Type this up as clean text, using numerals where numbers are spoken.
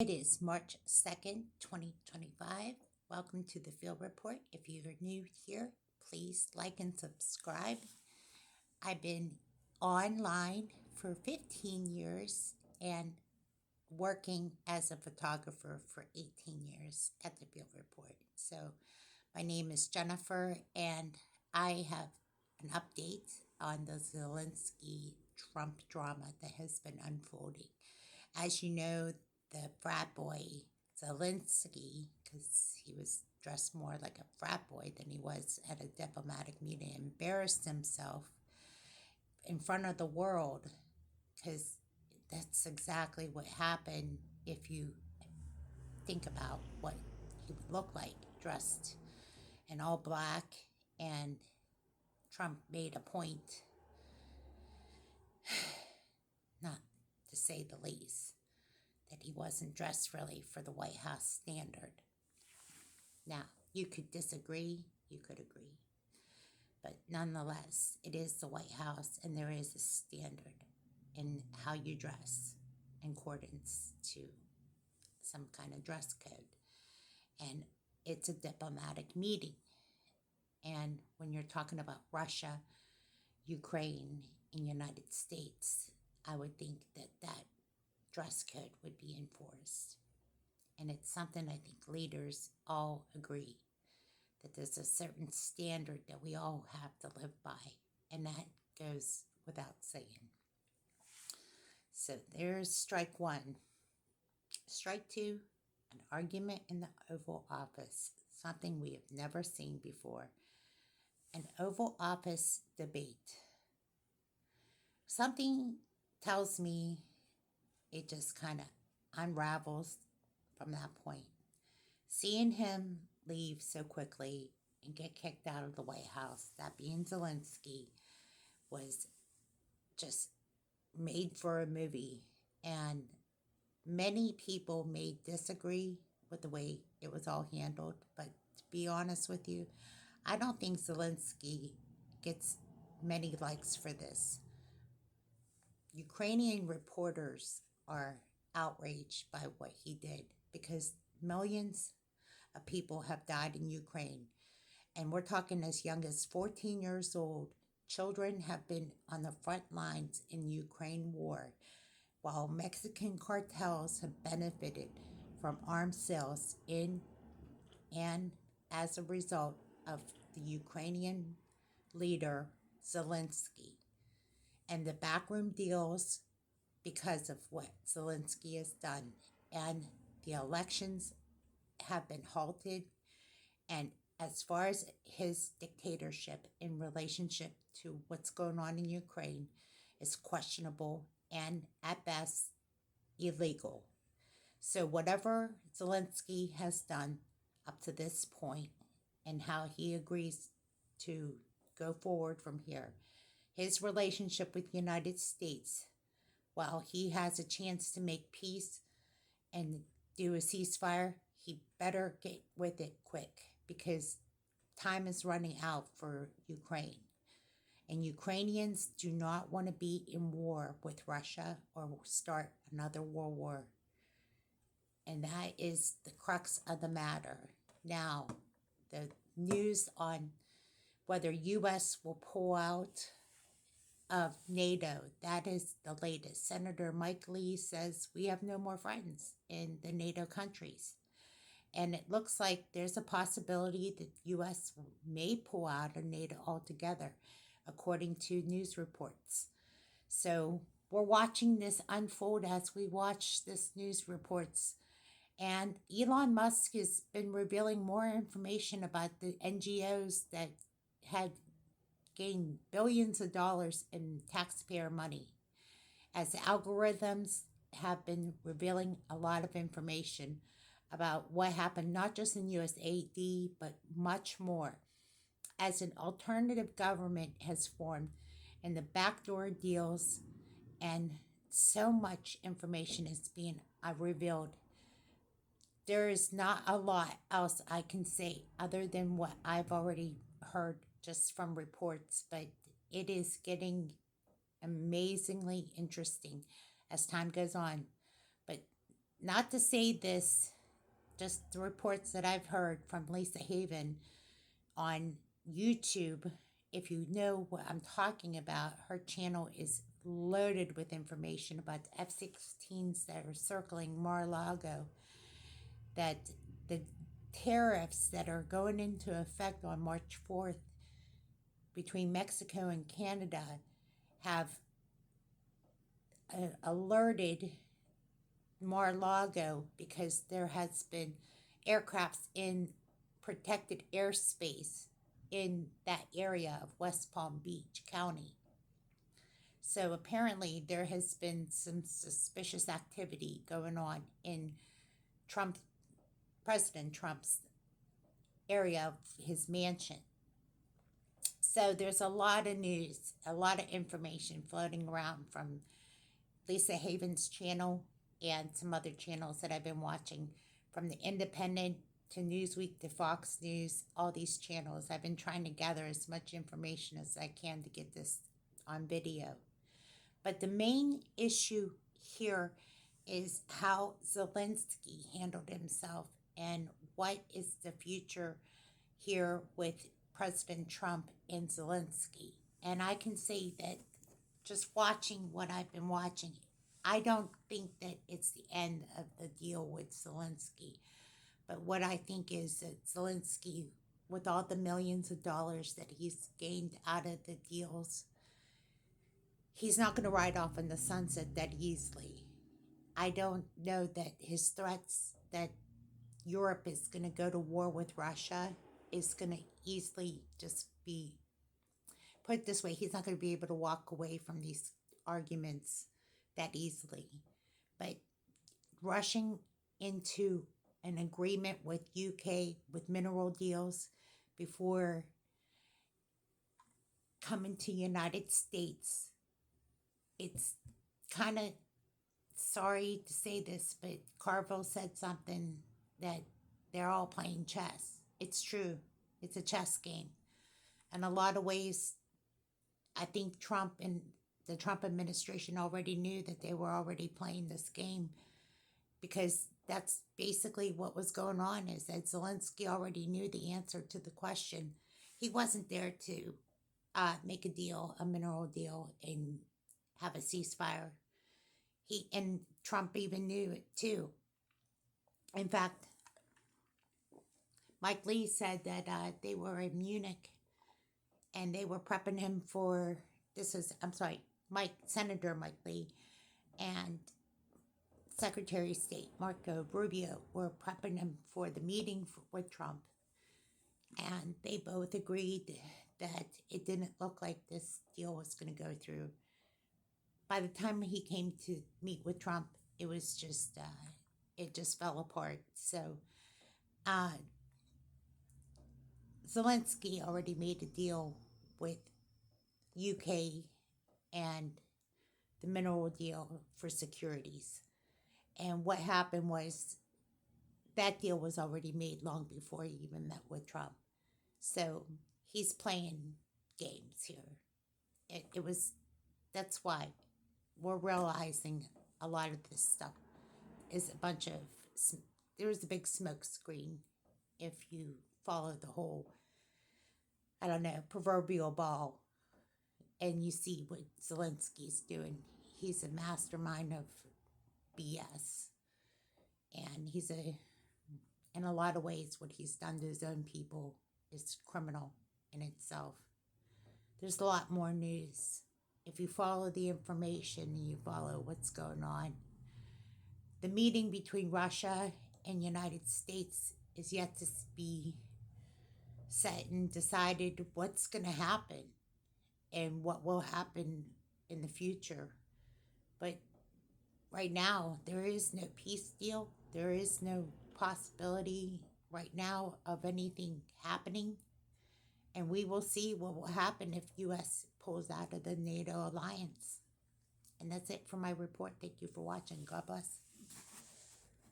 It is March 2nd, 2025. Welcome to the Field Report. If you're new here, please like and subscribe. I've been online for 15 years and working as a photographer for 18 years at the Field Report. So, my name is Jennifer, and I have an update on the Zelenskyy Trump drama that has been unfolding. As you know, the frat boy Zelenskyy, because he was dressed more like a frat boy than he was at a diplomatic meeting, embarrassed himself in front of the world, because that's exactly what happened if you think about what he would look like dressed in all black. And Trump made a point, not to say the least, that he wasn't dressed really for the White House standard. Now, you could disagree, you could agree, but nonetheless, it is the White House and there is a standard in how you dress in accordance to some kind of dress code. And it's a diplomatic meeting. And when you're talking about Russia, Ukraine, and United States, I would think that that dress code would be enforced. And it's something I think leaders all agree that there's a certain standard that we all have to live by, and that goes without saying. So there's strike one. Strike two, an argument in the Oval Office, something we have never seen before. An Oval Office debate. Something tells me it just kind of unravels from that point. Seeing him leave so quickly and get kicked out of the White House, that being Zelenskyy, was just made for a movie. And many people may disagree with the way it was all handled, but to be honest with you, I don't think Zelenskyy gets many likes for this. Ukrainian reporters are outraged by what he did because millions of people have died in Ukraine. And we're talking as young as 14 years old. Children have been on the front lines in Ukraine war, while Mexican cartels have benefited from arms sales in and as a result of the Ukrainian leader Zelenskyy and the backroom deals because of what Zelenskyy has done. And the elections have been halted. And as far as his dictatorship in relationship to what's going on in Ukraine is questionable and at best illegal. So whatever Zelenskyy has done up to this point and how he agrees to go forward from here, his relationship with the United States, while he has a chance to make peace and do a ceasefire, he better get with it quick because time is running out for Ukraine. And Ukrainians do not want to be in war with Russia or start another world war. And that is the crux of the matter. Now, the news on whether U.S. will pull out of NATO, that is the latest. Senator Mike Lee says we have no more friends in the NATO countries. And it looks like there's a possibility that U.S. may pull out of NATO altogether, according to news reports. So we're watching this unfold as we watch this news reports. And Elon Musk has been revealing more information about the NGOs that had gained billions of dollars in taxpayer money, as algorithms have been revealing a lot of information about what happened, not just in USAID, but much more, as an alternative government has formed and the backdoor deals, and so much information is being revealed. There is not a lot else I can say other than what I've already heard just from reports, but it is getting amazingly interesting as time goes on. But not to say this, just the reports that I've heard from Lisa Haven on YouTube. If you know what I'm talking about, her channel is loaded with information about the F-16s that are circling Mar-a-Lago, that the tariffs that are going into effect on March 4th between Mexico and Canada have alerted Mar-a-Lago because there has been aircrafts in protected airspace in that area of West Palm Beach County. So apparently there has been some suspicious activity going on in President Trump's area of his mansion. So there's a lot of news, a lot of information floating around from Lisa Haven's channel and some other channels that I've been watching, from The Independent to Newsweek to Fox News, all these channels. I've been trying to gather as much information as I can to get this on video. But the main issue here is how Zelenskyy handled himself and what is the future here with President Trump and Zelenskyy. And I can say that just watching what I've been watching, I don't think that it's the end of the deal with Zelenskyy. But what I think is that Zelenskyy, with all the millions of dollars that he's gained out of the deals, he's not going to ride off in the sunset that easily. I don't know that his threats that Europe is going to go to war with Russia is going to easily just be, put it this way, he's not going to be able to walk away from these arguments that easily. But rushing into an agreement with UK with mineral deals before coming to United States, it's kind of, sorry to say this, but Carville said something that they're all playing chess. It's true. It's a chess game. In a lot of ways, I think Trump and the Trump administration already knew that they were already playing this game, because that's basically what was going on, is that Zelenskyy already knew the answer to the question. He wasn't there to make a deal, a mineral deal, and have a ceasefire. And Trump even knew it too. In fact, Mike Lee said that they were in Munich and they were prepping him for, Senator Mike Lee and Secretary of State Marco Rubio were prepping him for the meeting with Trump. And they both agreed that it didn't look like this deal was going to go through. By the time he came to meet with Trump, it was just, it just fell apart. So Zelenskyy already made a deal with UK and the mineral deal for securities. And what happened was that deal was already made long before he even met with Trump. So he's playing games here. That's why we're realizing a lot of this stuff is there's a big smoke screen if you follow the whole, proverbial ball, and you see what Zelensky's doing. He's a mastermind of BS. And in a lot of ways, what he's done to his own people is criminal in itself. There's a lot more news. If you follow the information and you follow what's going on, the meeting between Russia and United States is yet to be set and decided what's going to happen and what will happen in the future. But right now, there is no peace deal. There is no possibility right now of anything happening. And we will see what will happen if U.S. pulls out of the NATO alliance. And that's it for my report. Thank you for watching. God bless.